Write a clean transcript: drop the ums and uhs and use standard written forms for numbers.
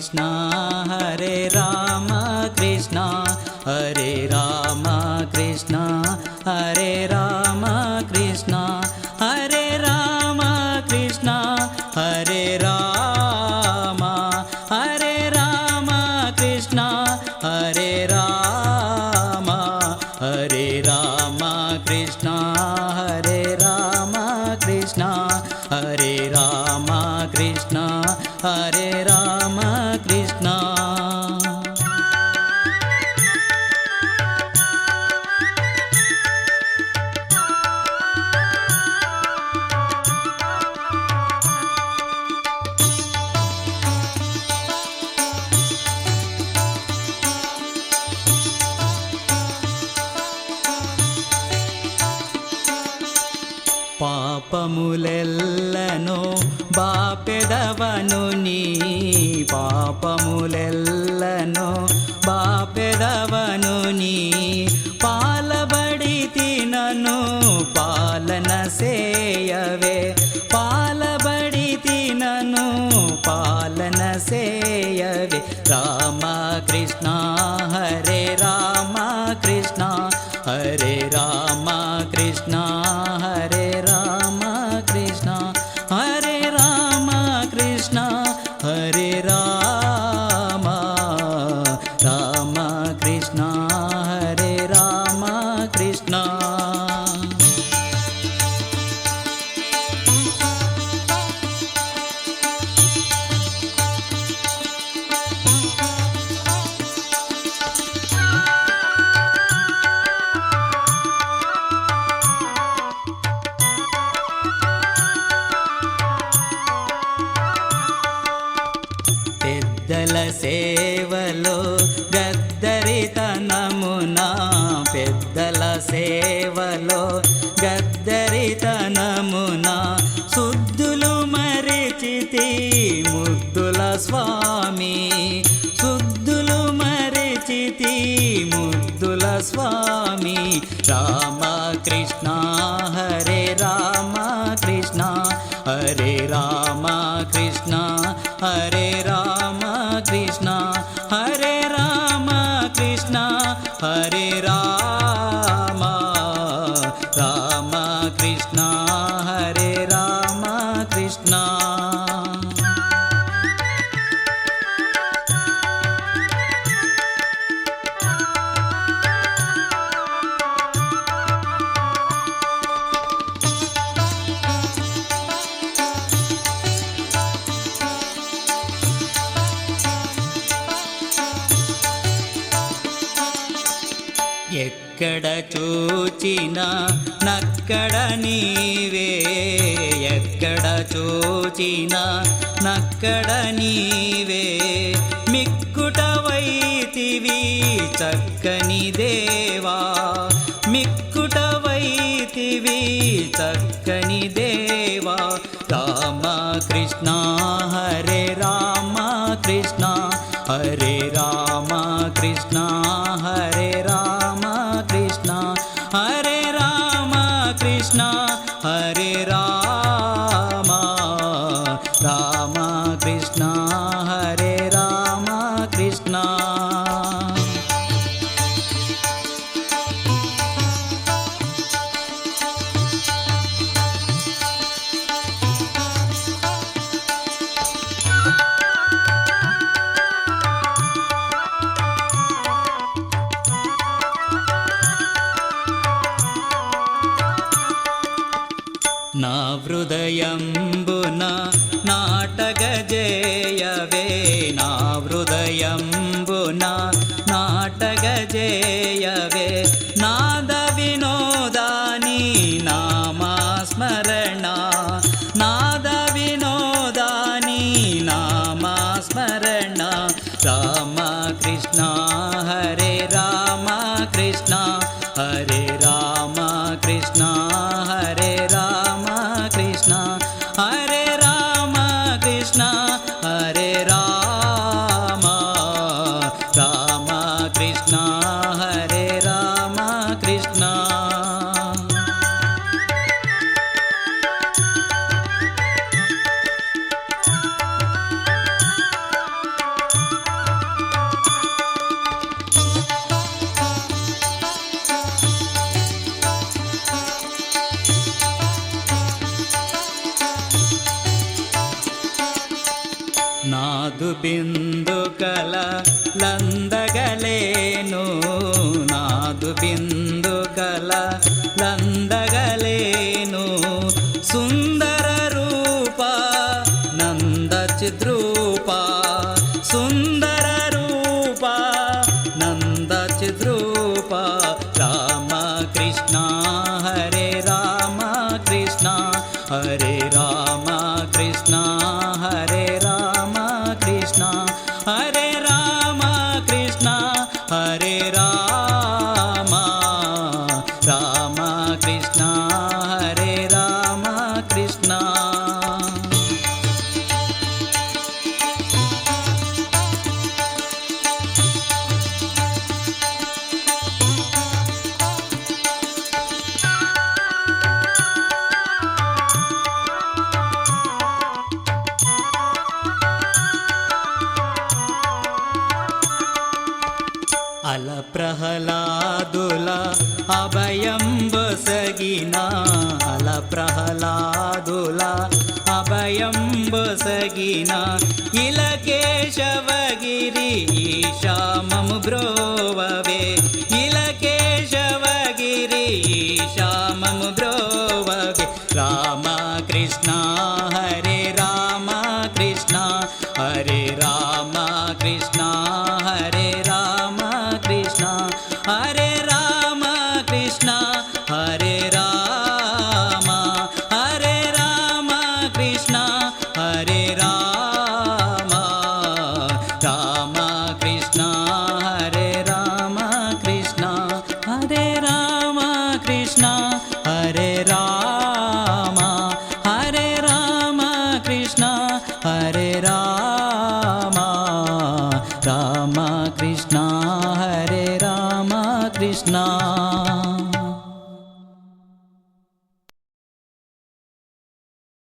कृष्ण हरे राम कृष्ण हरे राम कृष्ण हरे राम कृष्ण हरे राम कृष्ण हरे राम कृष्ण हरे राम कृष्ण हरे राम कृष्ण हरे राम कृष्ण हरे राम कृष्ण పాపములెల్లను బాపెదవను నీ పాపములెల్లను బాపెదవను నీ పాలబడి తినను పాలన సేయవే పాలబడి తినను పాలన సేయవే రామ కృష్ణ హరే రామ కృష్ణ హరే రామ కృష్ణ హరే రామ కృష్ణ హరే రామ కృష్ణ హరే రామ కృష్ణ హరే రామ కృష్ణ పెద్దల సేవలో గద్దరితనమునా పెద్దల సేవలో గద్దరితనమునా శుద్ధులు మరిచితి ముద్దుల స్వామి శుద్ధులు మరిచితి ముద్దుల స్వామి రామ కృష్ణ హరే రామ కృష్ణ హరే రామ కృష్ణ హరే రామ కృష్ణ హరే రామ కృష్ణ హరే రామ కృష్ణ హరే రామ కృష్ణ ఎక్కడ చూచినా నక్కడ నీవే ఎక్కడ చూచినా నక్కడ నీవే మిక్కుటవైతివి చక్కని దేవా మిక్కుటవైతివి చక్కని దేవా రామ కృష్ణ హరే రామ కృష్ణ హరే రామ కృష్ణ హరే రామ కృష్ణ హరే రామ కృష్ణ హరే రామ కృష్ణ హరే రామ కృష్ణ నా హృదయంబున నాటగజేయవే నా హృదయంబున నాటగజేయవే నాద వినోదాని నామస్మరణ నాద వినోదాని నామస్మరణ రామ కృష్ణ హరే రామ కృష్ణ హరే రామ కృష్ణ హరే రామ కృష్ణ హరే రామ కృష్ణ హరే రామ కృష్ణ హరే రామ కృష్ణ నాదు బిందుకల లందగలేను నాదు బిందుకల లందగలేను సుందర రూప నంద చిద్రూప సుందర రూప నంద చిద్రూప రామ కృష్ణ హరే రామ కృష్ణ హరే రామ కృష్ణ హరే రామ కృష్ణ హరే రామ కృష్ణ హరే రామ రామ కృష్ణ హరే రామ కృష్ణ అల ప్రహ్లాదుల అభయం బసగిన అల ప్రహ్లాదుల అభయం బసగిన ఇలకేశవగిరి ఈశామము బ్రోవవే ఇలకేశవగిరి ఈశామము బ్రోవవే రామ కృష్ణ హరే రామ కృష్ణ హరే రామ కృష్ణ హరే రామ కృష్ణ హరే రామ కృష్ణ హరే రామ హరే రామ కృష్ణ హరే రామ రామ కృష్ణ హరే రామ కృష్ణ హరే రామ కృష్ణ హరే రామ హరే రామ కృష్ణ హరే రామ